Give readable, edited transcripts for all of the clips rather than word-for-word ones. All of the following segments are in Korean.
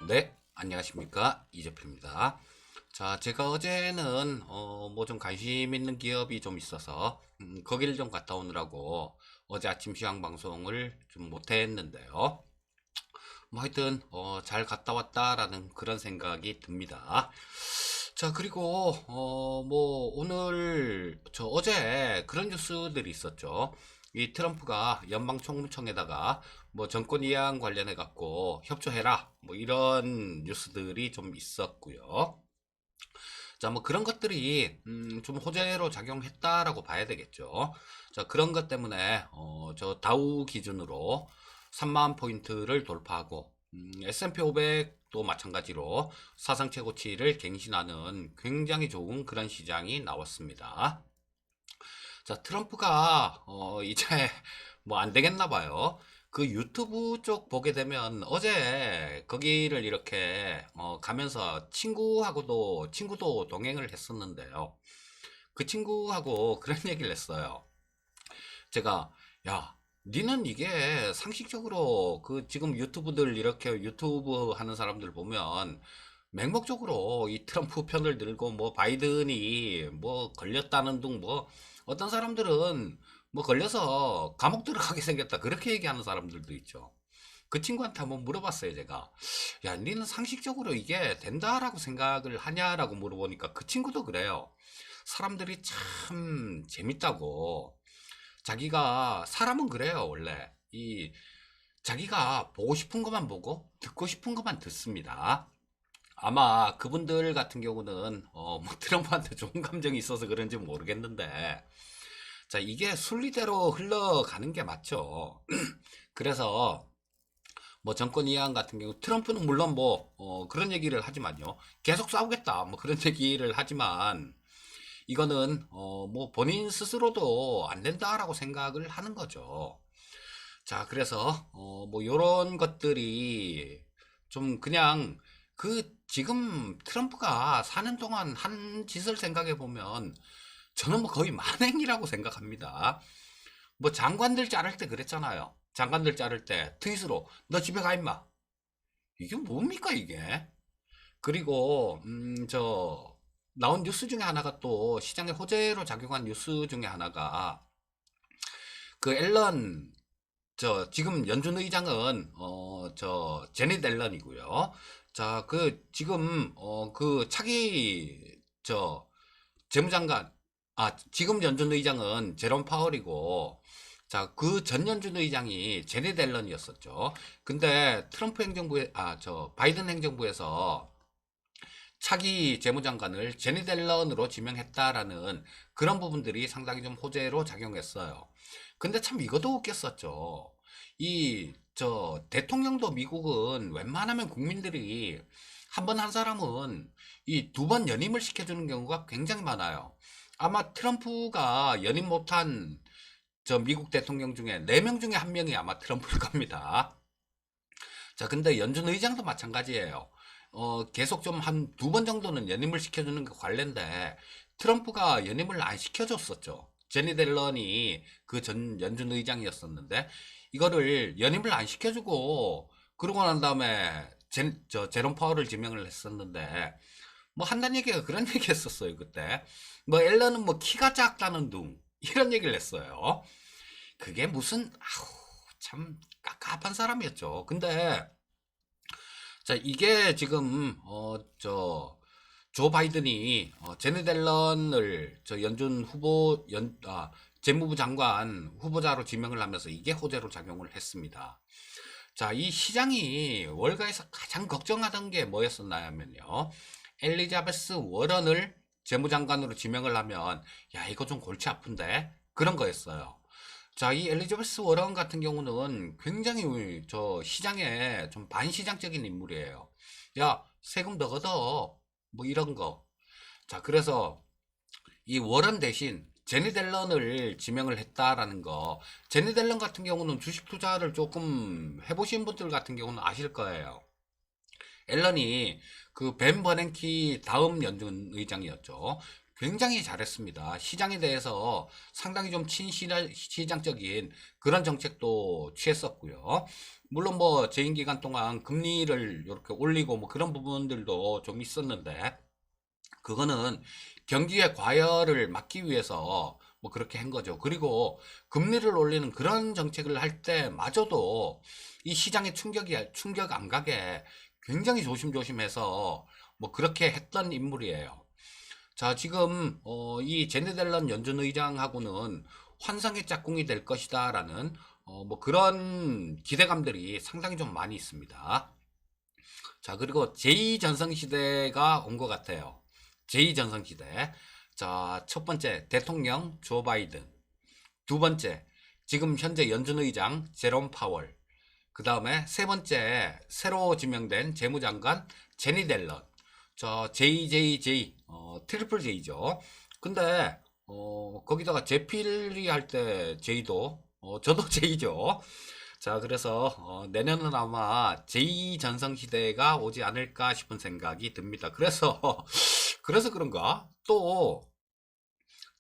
네, 안녕하십니까. 이재필입니다. 자, 제가 어제는, 뭐 좀 관심 있는 기업이 좀 있어서, 거기를 좀 갔다 오느라고 어제 아침 시황 방송을 좀 못했는데요. 뭐 하여튼, 잘 갔다 왔다라는 그런 생각이 듭니다. 자, 그리고, 뭐, 오늘, 어제 그런 뉴스들이 있었죠. 이 트럼프가 연방총무청에다가 뭐 정권 이양 관련해 갖고 협조해라 뭐 이런 뉴스들이 좀 있었고요. 자, 뭐 그런 것들이 좀 호재로 작용했다라고 봐야 되겠죠. 자, 그런 것 때문에 저 다우 기준으로 3만 포인트를 돌파하고 S&P 500도 마찬가지로 사상 최고치를 갱신하는 굉장히 좋은 그런 시장이 나왔습니다. 자, 트럼프가 이제 뭐 안 되겠나 봐요. 그 유튜브 쪽 보게 되면 어제 거기를 이렇게 가면서 친구도 동행을 했었는데요. 그 친구하고 그런 얘기를 했어요. 제가 야, 니는 이게 상식적으로 그 지금 유튜브들 이렇게 유튜브 하는 사람들 보면 맹목적으로 이 트럼프 편을 들고 뭐 바이든이 뭐 걸렸다는 둥 뭐 어떤 사람들은 뭐 걸려서 감옥 들어가게 생겼다 그렇게 얘기하는 사람들도 있죠. 그 친구한테 한번 물어봤어요, 제가. 야, 니는 상식적으로 이게 된다라고 생각을 하냐라고 물어보니까 그 친구도 그래요. 사람들이 참 재밌다고. 자기가 사람은 그래요, 원래. 이 자기가 보고 싶은 것만 보고 듣고 싶은 것만 듣습니다. 아마 그분들 같은 경우는 뭐 트럼프한테 좋은 감정이 있어서 그런지 모르겠는데 자, 이게 순리대로 흘러가는 게 맞죠. 그래서 뭐 정권 이양 같은 경우 트럼프는 물론 뭐 그런 얘기를 하지만요. 계속 싸우겠다. 뭐 그런 얘기를 하지만 이거는 뭐 본인 스스로도 안 된다라고 생각을 하는 거죠. 자, 그래서 뭐 요런 것들이 좀 그냥 그 지금 트럼프가 사는 동안 한 짓을 생각해 보면 저는 뭐 거의 만행이라고 생각합니다. 뭐 장관들 자를 때 그랬잖아요. 장관들 자를 때 트윗으로 너 집에 가 임마. 이게 뭡니까 이게? 그리고 저 나온 뉴스 중에 하나가 또 시장에 호재로 작용한 뉴스 중에 하나가 그 앨런 지금 연준 의장은 저 제닛 앨런이고요. 자, 그 지금 그 차기 재무장관 지금 연준 의장은 제롬 파월이고 자, 그 전 연준 의장이 제닛 앨런이었었죠. 근데 트럼프 행정부에 바이든 행정부에서 차기 재무장관을 제니 델런으로 지명했다라는 그런 부분들이 상당히 좀 호재로 작용했어요. 근데 참 이것도 웃겼었죠. 대통령도 미국은 웬만하면 국민들이 한 번 한 사람은 이 두 번 연임을 시켜주는 경우가 굉장히 많아요. 아마 트럼프가 연임 못한 저 미국 대통령 중에 4명 중에 1명이 아마 트럼프일 겁니다. 자, 근데 연준 의장도 마찬가지예요. 계속 좀 한 두 번 정도는 연임을 시켜주는 게 관례인데, 트럼프가 연임을 안 시켜줬었죠. 제니 델런이 그 전 연준 의장이었었는데, 이거를 연임을 안 시켜주고, 그러고 난 다음에 제롬 파월을 지명을 했었는데, 뭐 한다는 얘기가 그런 얘기 했었어요, 그때. 뭐 앨런은 뭐 키가 작다는 둥, 이런 얘기를 했어요. 그게 무슨, 아우, 참 깝깝한 사람이었죠. 근데, 자, 이게 지금, 조 바이든이, 제네 델런을 연준 재무부 장관 후보자로 지명을 하면서 이게 호재로 작용을 했습니다. 자, 이 시장이 월가에서 가장 걱정하던 게 뭐였었냐면요. 엘리자베스 워런을 재무장관으로 지명을 하면, 야, 이거 좀 골치 아픈데? 그런 거였어요. 자, 이 엘리자베스 워런 같은 경우는 굉장히 저 시장에 좀 반시장적인 인물이에요. 야, 세금 더 걷어. 뭐 이런 거. 자, 그래서 이 워런 대신 제니 델런을 지명을 했다라는 거. 제니 델런 같은 경우는 주식 투자를 조금 해보신 분들 같은 경우는 아실 거예요. 앨런이 그 벤 버냉키 다음 연준 의장이었죠. 굉장히 잘했습니다. 시장에 대해서 상당히 좀 친시장적인 그런 정책도 취했었고요. 물론 뭐 재임 기간 동안 금리를 이렇게 올리고 뭐 그런 부분들도 좀 있었는데 그거는 경기의 과열을 막기 위해서 뭐 그렇게 한 거죠. 그리고 금리를 올리는 그런 정책을 할 때마저도 이 시장의 충격 안 가게 굉장히 조심조심해서 뭐 그렇게 했던 인물이에요. 자, 지금 이 제네 델런 연준 의장하고는 환상의 짝꿍이 될 것이다라는 뭐 그런 기대감들이 상당히 좀 많이 있습니다. 자, 그리고 제2전성시대가 온 것 같아요. 제2전성시대. 자, 첫 번째, 대통령 조 바이든. 두 번째, 지금 현재 연준의장 제롬 파월. 그 다음에 세 번째, 새로 지명된 재무장관 제니 델런. 저 JJJ, 트리플 J죠. 근데, 거기다가 제필이 할 때 J도, 저도 J죠. 자, 그래서 내년은 아마 제2전성시대가 오지 않을까 싶은 생각이 듭니다. 그래서 그래서 그런가? 또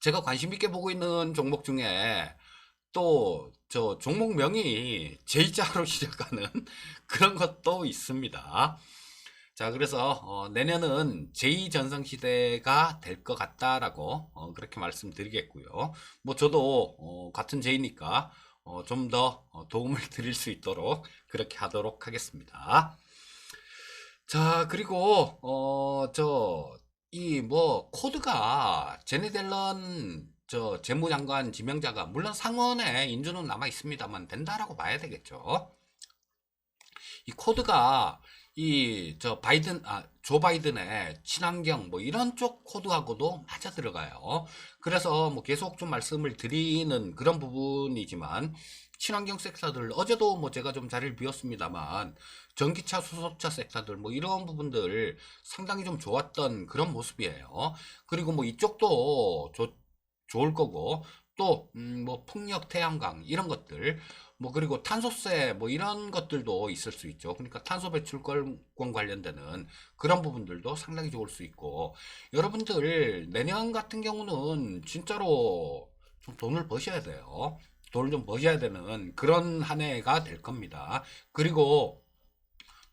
제가 관심 있게 보고 있는 종목 중에 또 저 종목명이 J자로 시작하는 그런 것도 있습니다. 자, 그래서 내년은 제2전성시대가 될 것 같다라고 그렇게 말씀드리겠고요. 뭐 저도 같은 J니까 좀 더 도움을 드릴 수 있도록 그렇게 하도록 하겠습니다. 자, 그리고 이 뭐 코드가 제네 델런 저 재무장관 지명자가 물론 상원에 인준은 남아 있습니다만 된다라고 봐야 되겠죠. 이 코드가 이 저 바이든 조 바이든의 친환경 뭐 이런 쪽 코드하고도 맞아 들어가요. 그래서 뭐 계속 좀 말씀을 드리는 그런 부분이지만 친환경 섹터들 어제도 뭐 제가 좀 자리를 비웠습니다만 전기차 수소차 섹터들 뭐 이런 부분들 상당히 좀 좋았던 그런 모습이에요. 그리고 뭐 이쪽도 좋을 거고 또 뭐 풍력 태양광 이런 것들 뭐 그리고 탄소세 뭐 이런 것들도 있을 수 있죠. 그러니까 탄소 배출권 관련되는 그런 부분들도 상당히 좋을 수 있고 여러분들 내년 같은 경우는 진짜로 좀 돈을 버셔야 돼요. 돈을 좀 버셔야 되는 그런 한 해가 될 겁니다. 그리고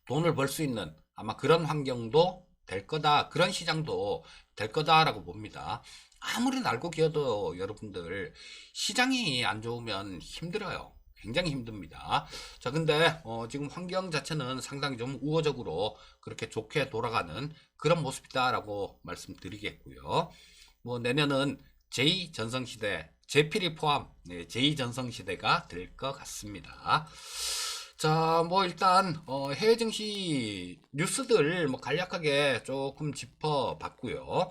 돈을 벌 수 있는 아마 그런 환경도 될 거다. 그런 시장도 될 거다라고 봅니다. 아무리 날고 기어도 여러분들 시장이 안 좋으면 힘들어요. 굉장히 힘듭니다. 자, 근데 지금 환경 자체는 상당히 좀 우호적으로 그렇게 좋게 돌아가는 그런 모습이다라고 말씀드리겠고요. 뭐 내년은 제2전성시대, 제필이 포함 제2전성시대가 될 것 같습니다. 자, 뭐 일단 해외 증시 뉴스들 뭐 간략하게 조금 짚어봤고요.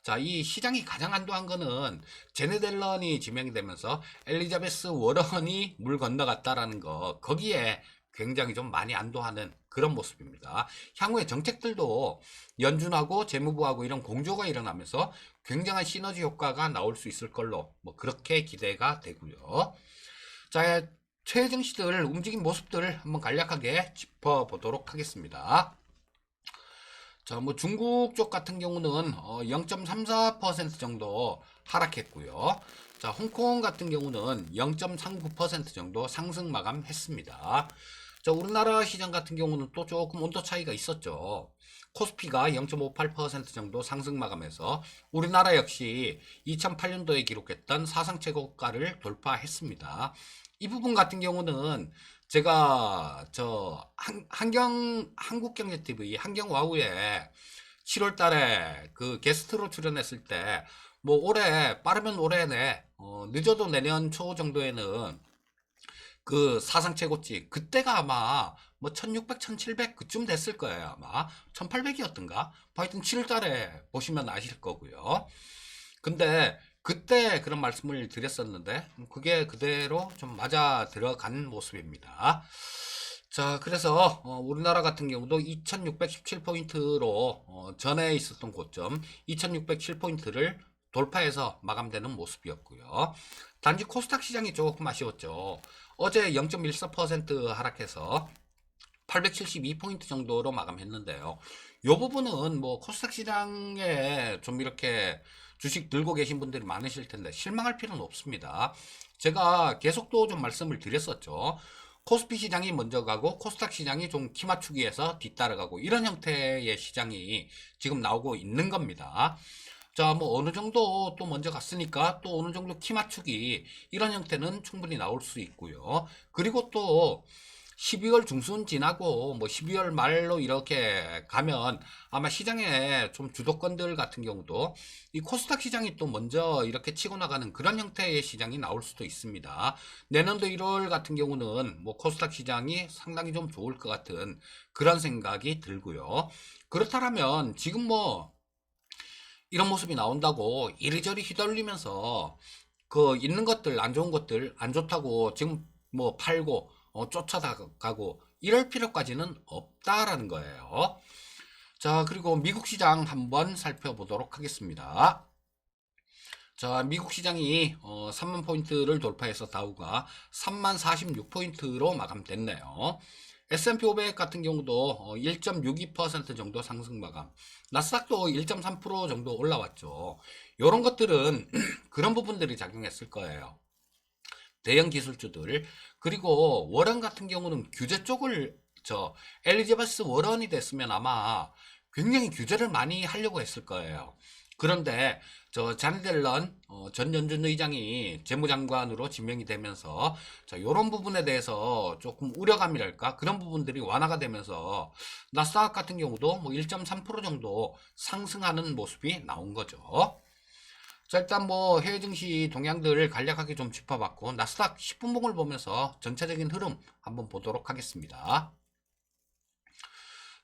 자, 이 시장이 가장 안도한 거는 제네 델런이 지명이 되면서 엘리자베스 워런이 물 건너갔다라는 거 거기에 굉장히 좀 많이 안도하는 그런 모습입니다. 향후의 정책들도 연준하고 재무부하고 이런 공조가 일어나면서 굉장한 시너지 효과가 나올 수 있을 걸로 뭐 그렇게 기대가 되고요. 자, 최애 증시들 움직인 모습들을 한번 간략하게 짚어보도록 하겠습니다. 자, 뭐 중국 쪽 같은 경우는 0.34% 정도 하락했고요. 자, 홍콩 같은 경우는 0.39% 정도 상승 마감했습니다. 자, 우리나라 시장 같은 경우는 또 조금 온도 차이가 있었죠. 코스피가 0.58% 정도 상승 마감해서 우리나라 역시 2008년도에 기록했던 사상 최고가를 돌파했습니다. 이 부분 같은 경우는 제가 한국경제TV 한경와우에 7월 달에 그 게스트로 출연했을 때 뭐 올해 빠르면 올해 내 늦어도 내년 초 정도에는 그 사상 최고치 그때가 아마 뭐 1600, 1700 그쯤 됐을 거예요. 아마 1800이었던가? 하여튼 7월 달에 보시면 아실 거고요. 근데 그때 그런 말씀을 드렸었는데 그게 그대로 좀 맞아 들어간 모습입니다. 자, 그래서 우리나라 같은 경우도 2617포인트로 전에 있었던 고점 2607포인트를 돌파해서 마감되는 모습이었고요. 단지 코스닥 시장이 조금 아쉬웠죠. 어제 0.14% 하락해서 872포인트 정도로 마감했는데요. 이 부분은 뭐 코스닥 시장에 좀 이렇게 주식 들고 계신 분들이 많으실 텐데 실망할 필요는 없습니다. 제가 계속 또 좀 말씀을 드렸었죠. 코스피 시장이 먼저 가고 코스닥 시장이 좀 키 맞추기에서 뒤따라가고 이런 형태의 시장이 지금 나오고 있는 겁니다. 자, 뭐 어느 정도 또 먼저 갔으니까 또 어느 정도 키 맞추기 이런 형태는 충분히 나올 수 있고요. 그리고 또 12월 중순 지나고 뭐 12월 말로 이렇게 가면 아마 시장에 좀 주도권들 같은 경우도 이 코스닥 시장이 또 먼저 이렇게 치고 나가는 그런 형태의 시장이 나올 수도 있습니다. 내년도 1월 같은 경우는 뭐 코스닥 시장이 상당히 좀 좋을 것 같은 그런 생각이 들고요. 그렇다면 지금 뭐 이런 모습이 나온다고 이리저리 휘둘리면서 그 있는 것들 안 좋은 것들 안 좋다고 지금 뭐 팔고 쫓아가고 이럴 필요까지는 없다라는 거예요. 자, 그리고 미국 시장 한번 살펴보도록 하겠습니다. 자, 미국 시장이 3만 포인트를 돌파해서 다우가 3만 46포인트로 마감됐네요. S&P 500 같은 경우도 1.62% 정도 상승 마감. 나스닥도 1.3% 정도 올라왔죠. 이런 것들은 그런 부분들이 작용했을 거예요. 대형 기술주들. 그리고 워런 같은 경우는 규제 쪽을 엘리자베스 워런이 됐으면 아마 굉장히 규제를 많이 하려고 했을 거예요. 그런데 자니 델런 전 연준 의장이 재무장관으로 지명이 되면서 이런 부분에 대해서 조금 우려감이랄까 그런 부분들이 완화가 되면서 나스닥 같은 경우도 뭐 1.3% 정도 상승하는 모습이 나온 거죠. 자, 일단 뭐 해외 증시 동향들을 간략하게 좀 짚어봤고 나스닥 10분봉을 보면서 전체적인 흐름 한번 보도록 하겠습니다.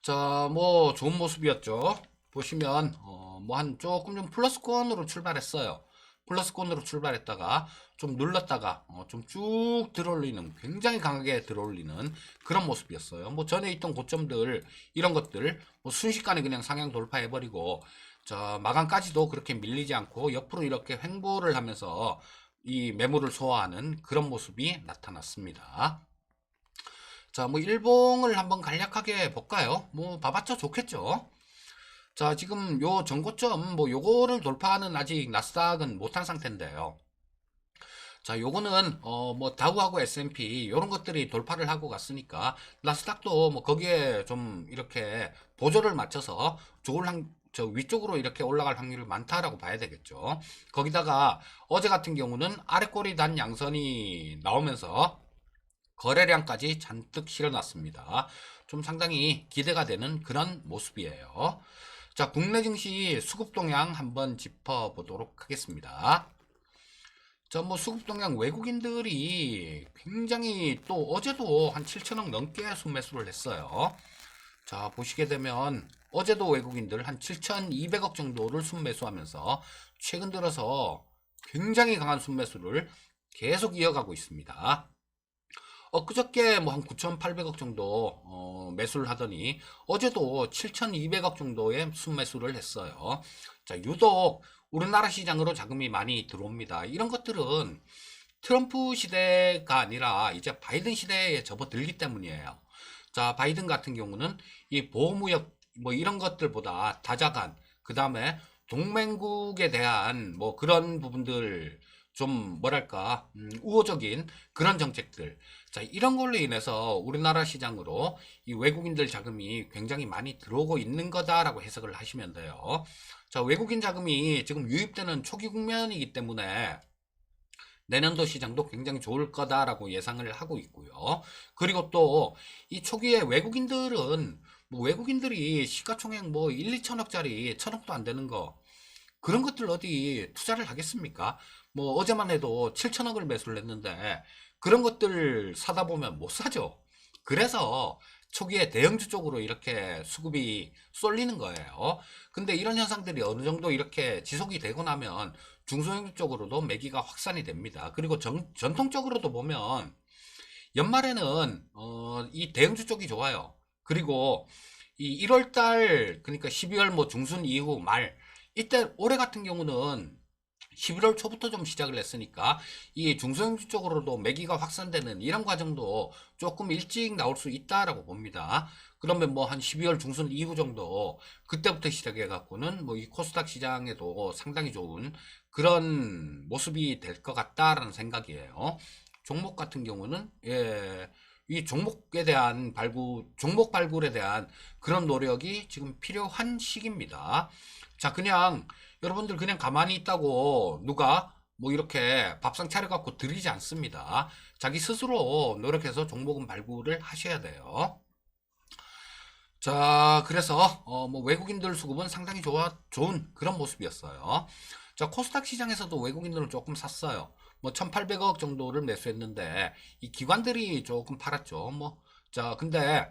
자, 뭐 좋은 모습이었죠. 보시면 뭐 한 조금 좀 플러스권으로 출발했어요. 플러스권으로 출발했다가 좀 눌렀다가 좀 쭉 들어올리는 굉장히 강하게 들어올리는 그런 모습이었어요. 뭐 전에 있던 고점들 이런 것들 뭐 순식간에 그냥 상향 돌파해버리고 자 마감까지도 그렇게 밀리지 않고 옆으로 이렇게 횡보를 하면서 이 매물을 소화하는 그런 모습이 나타났습니다. 자, 뭐 일봉을 한번 간략하게 볼까요? 뭐 봐봤자 좋겠죠. 자, 지금 요 전고점 뭐 요거를 돌파하는 아직 나스닥은 못한 상태인데요. 자, 요거는 뭐 다우하고 S&P 요런 것들이 돌파를 하고 갔으니까 나스닥도 뭐 거기에 좀 이렇게 보조를 맞춰서 좋을 저 위쪽으로 이렇게 올라갈 확률이 많다라고 봐야 되겠죠. 거기다가 어제 같은 경우는 아래 꼬리 단 양선이 나오면서 거래량까지 잔뜩 실어놨습니다. 좀 상당히 기대가 되는 그런 모습이에요. 자, 국내 증시 수급 동향 한번 짚어보도록 하겠습니다. 자, 뭐 수급 동향 외국인들이 굉장히 또 어제도 한 7천억 넘게 순매수를 했어요. 자, 보시게 되면 어제도 외국인들 한 7,200억 정도를 순매수하면서 최근 들어서 굉장히 강한 순매수를 계속 이어가고 있습니다. 그저께 뭐 한 9,800억 정도 매수를 하더니 어제도 7,200억 정도의 순매수를 했어요. 자, 유독 우리나라 시장으로 자금이 많이 들어옵니다. 이런 것들은 트럼프 시대가 아니라 이제 바이든 시대에 접어들기 때문이에요. 자, 바이든 같은 경우는 이 보호무역 뭐 이런 것들보다 다자간, 그 다음에 동맹국에 대한 뭐 그런 부분들 좀 뭐랄까 우호적인 그런 정책들 자 이런 걸로 인해서 우리나라 시장으로 이 외국인들 자금이 굉장히 많이 들어오고 있는 거다라고 해석을 하시면 돼요. 자 외국인 자금이 지금 유입되는 초기 국면이기 때문에 내년도 시장도 굉장히 좋을 거다라고 예상을 하고 있고요. 그리고 또 이 초기에 외국인들은 뭐 외국인들이 시가총액 뭐 1, 2천억짜리 천억도 안 되는 거 그런 것들 어디 투자를 하겠습니까? 뭐 어제만 해도 7천억을 매수를 했는데 그런 것들 사다 보면 못 사죠. 그래서 초기에 대형주 쪽으로 이렇게 수급이 쏠리는 거예요. 근데 이런 현상들이 어느 정도 이렇게 지속이 되고 나면 중소형주 쪽으로도 매기가 확산이 됩니다. 그리고 전통적으로도 보면 연말에는 이 대형주 쪽이 좋아요. 그리고 이 1월달 그러니까 12월 뭐 중순 이후 말 이때 올해 같은 경우는 11월 초부터 좀 시작을 했으니까 이 중소형주 쪽으로도 매기가 확산되는 이런 과정도 조금 일찍 나올 수 있다라고 봅니다. 그러면 뭐 한 12월 중순 이후 정도 그때부터 시작해 갖고는 뭐 이 코스닥 시장에도 상당히 좋은 그런 모습이 될 것 같다라는 생각이에요. 종목 같은 경우는 이 종목에 대한 종목 발굴에 대한 그런 노력이 지금 필요한 시기입니다. 자, 그냥 여러분들 그냥 가만히 있다고 누가 뭐 이렇게 밥상 차려갖고 드리지 않습니다. 자기 스스로 노력해서 종목은 발굴을 하셔야 돼요. 자, 그래서 뭐 외국인들 수급은 상당히 좋은 그런 모습이었어요. 자, 코스닥 시장에서도 외국인들은 조금 샀어요. 뭐 1,800억 정도를 매수했는데 이 기관들이 조금 팔았죠. 뭐 자, 근데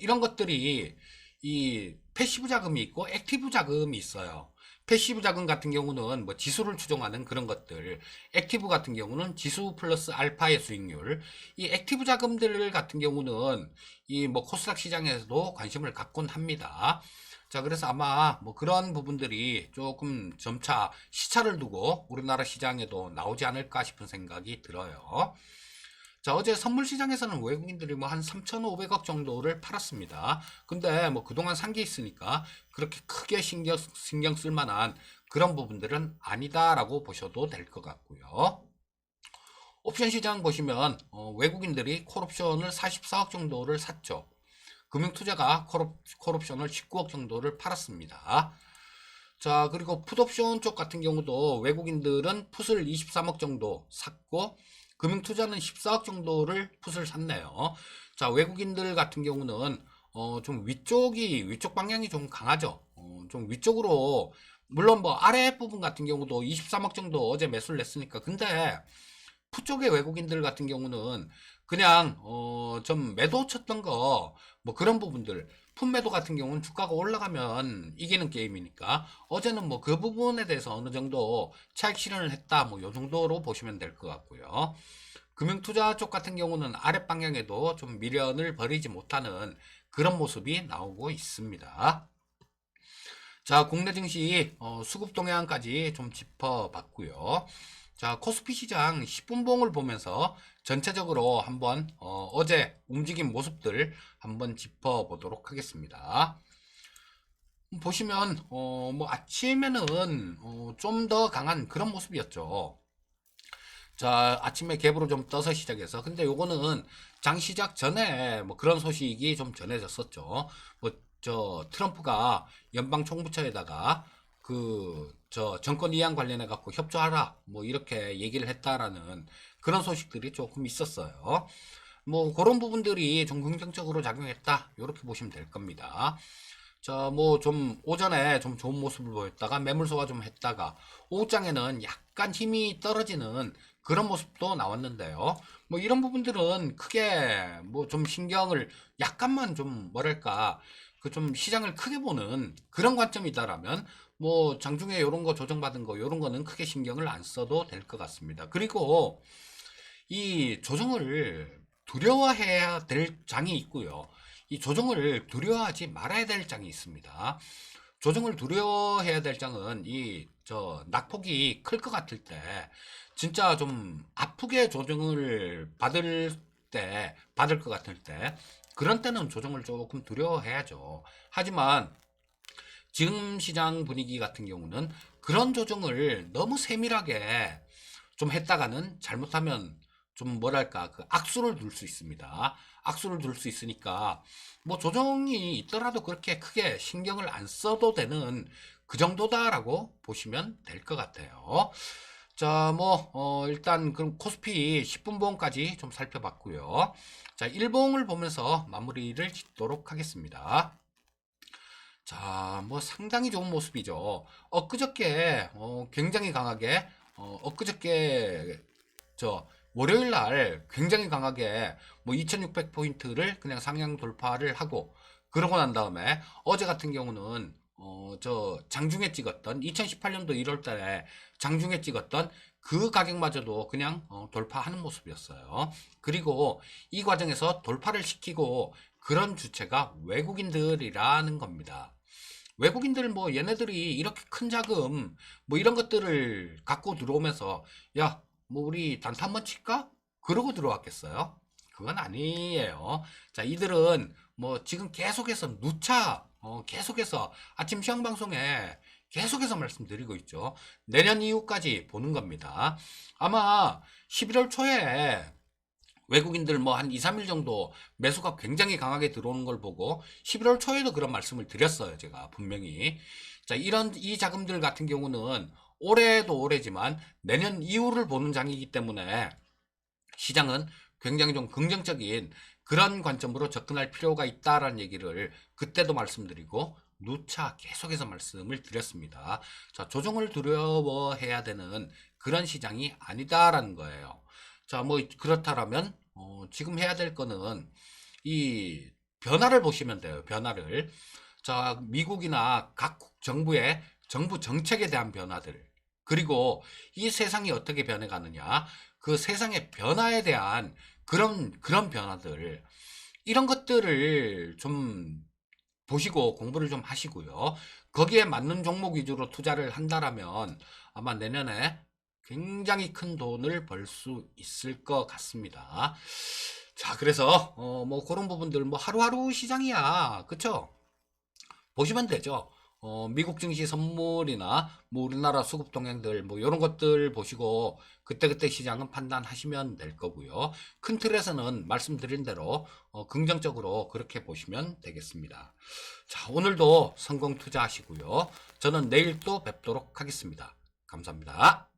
이런 것들이 이 패시브 자금이 있고 액티브 자금이 있어요. 패시브 자금 같은 경우는 뭐 지수를 추종하는 그런 것들, 액티브 같은 경우는 지수 플러스 알파의 수익률, 이 액티브 자금들 같은 경우는 이 뭐 코스닥 시장에서도 관심을 갖곤 합니다. 자, 그래서 아마 뭐 그런 부분들이 조금 점차 시차를 두고 우리나라 시장에도 나오지 않을까 싶은 생각이 들어요. 자, 어제 선물 시장에서는 외국인들이 뭐 한 3,500억 정도를 팔았습니다. 근데 뭐 그동안 산 게 있으니까 그렇게 크게 신경 쓸 만한 그런 부분들은 아니다라고 보셔도 될 것 같고요. 옵션 시장 보시면 외국인들이 콜옵션을 44억 정도를 샀죠. 금융투자가 콜옵션을 19억 정도를 팔았습니다. 자, 그리고 풋옵션 쪽 같은 경우도 외국인들은 풋을 23억 정도 샀고 금융투자는 14억 정도를 풋을 샀네요. 자, 외국인들 같은 경우는 좀 위쪽 방향이 좀 강하죠. 좀 위쪽으로 물론 뭐 아래 부분 같은 경우도 23억 정도 어제 매수를 냈으니까 근데 푸쪽의 외국인들 같은 경우는 그냥 좀 매도 쳤던 거 뭐 그런 부분들 풋매도 같은 경우는 주가가 올라가면 이기는 게임이니까 어제는 뭐 그 부분에 대해서 어느 정도 차익 실현을 했다 뭐 요 정도로 보시면 될 것 같고요. 금융투자 쪽 같은 경우는 아랫 방향에도 좀 미련을 버리지 못하는 그런 모습이 나오고 있습니다. 자, 국내 증시 수급 동향까지 좀 짚어봤고요. 자, 코스피 시장 10분봉을 보면서 전체적으로 한번 어제 움직인 모습들 한번 짚어보도록 하겠습니다. 보시면 뭐 아침에는 좀 더 강한 그런 모습이었죠. 자, 아침에 갭으로 좀 떠서 시작해서 근데 요거는 장 시작 전에 뭐 그런 소식이 좀 전해졌었죠. 뭐 저 트럼프가 연방 총부처에다가 그 저 정권 이양 관련해 갖고 협조하라 뭐 이렇게 얘기를 했다라는 그런 소식들이 조금 있었어요. 뭐 그런 부분들이 좀 긍정적으로 작용했다 이렇게 보시면 될 겁니다. 자, 뭐 좀 오전에 좀 좋은 모습을 보였다가 매물 소화 좀 했다가 오후장에는 약간 힘이 떨어지는 그런 모습도 나왔는데요. 뭐 이런 부분들은 크게 뭐 좀 신경을 약간만 좀 뭐랄까 그 좀 시장을 크게 보는 그런 관점이다라면 뭐 장중에 이런 거 조정받은 거 이런 거는 크게 신경을 안 써도 될 것 같습니다. 그리고 이 조정을 두려워해야 될 장이 있고요. 이 조정을 두려워하지 말아야 될 장이 있습니다. 조정을 두려워해야 될 장은 이 저 낙폭이 클 것 같을 때 진짜 좀 아프게 조정을 받을 것 같을 때 그런 때는 조정을 조금 두려워해야죠. 하지만 지금 시장 분위기 같은 경우는 그런 조정을 너무 세밀하게 좀 했다가는 잘못하면 좀 뭐랄까 그 악수를 둘 수 있습니다. 악수를 둘 수 있으니까 뭐 조정이 있더라도 그렇게 크게 신경을 안 써도 되는 그 정도다라고 보시면 될 것 같아요. 자, 뭐 일단 그럼 코스피 10분봉까지 좀 살펴봤고요. 자, 일봉을 보면서 마무리를 짓도록 하겠습니다. 자, 뭐 상당히 좋은 모습이죠. 엊그저께 굉장히 강하게 엊그저께 저 월요일 날 굉장히 강하게 뭐 2600포인트를 그냥 상향 돌파를 하고 그러고 난 다음에 어제 같은 경우는 저 장중에 찍었던 2018년도 1월 달에 장중에 찍었던 그 가격마저도 그냥 돌파하는 모습이었어요. 그리고 이 과정에서 돌파를 시키고 그런 주체가 외국인들이라는 겁니다. 외국인들 뭐 얘네들이 이렇게 큰 자금 뭐 이런 것들을 갖고 들어오면서 야, 뭐 우리 단타 한번 칠까? 그러고 들어왔겠어요? 그건 아니에요. 자, 이들은 뭐 지금 계속해서 누차 계속해서 아침 시황 방송에 계속해서 말씀드리고 있죠. 내년 이후까지 보는 겁니다. 아마 11월 초에 외국인들 뭐 한 2, 3일 정도 매수가 굉장히 강하게 들어오는 걸 보고 11월 초에도 그런 말씀을 드렸어요. 제가 분명히. 자, 이 자금들 같은 경우는 올해도 올해지만 내년 이후를 보는 장이기 때문에 시장은 굉장히 좀 긍정적인 그런 관점으로 접근할 필요가 있다라는 얘기를 그때도 말씀드리고 누차 계속해서 말씀을 드렸습니다. 자, 조정을 두려워해야 되는 그런 시장이 아니다라는 거예요. 자, 뭐 그렇다라면 지금 해야 될 거는 이 변화를 보시면 돼요. 변화를. 자, 미국이나 각국 정부의 정부 정책에 대한 변화들. 그리고 이 세상이 어떻게 변해가느냐. 그 세상의 변화에 대한 그런 변화들. 이런 것들을 좀 보시고 공부를 좀 하시고요. 거기에 맞는 종목 위주로 투자를 한다라면 아마 내년에 굉장히 큰 돈을 벌 수 있을 것 같습니다. 자, 그래서 뭐 그런 부분들 뭐 하루하루 시장이야. 그쵸? 보시면 되죠. 미국 증시 선물이나 뭐 우리나라 수급 동향들 뭐 이런 것들 보시고 그때그때 시장은 판단하시면 될 거고요. 큰 틀에서는 말씀드린 대로 긍정적으로 그렇게 보시면 되겠습니다. 자, 오늘도 성공 투자하시고요. 저는 내일 또 뵙도록 하겠습니다. 감사합니다.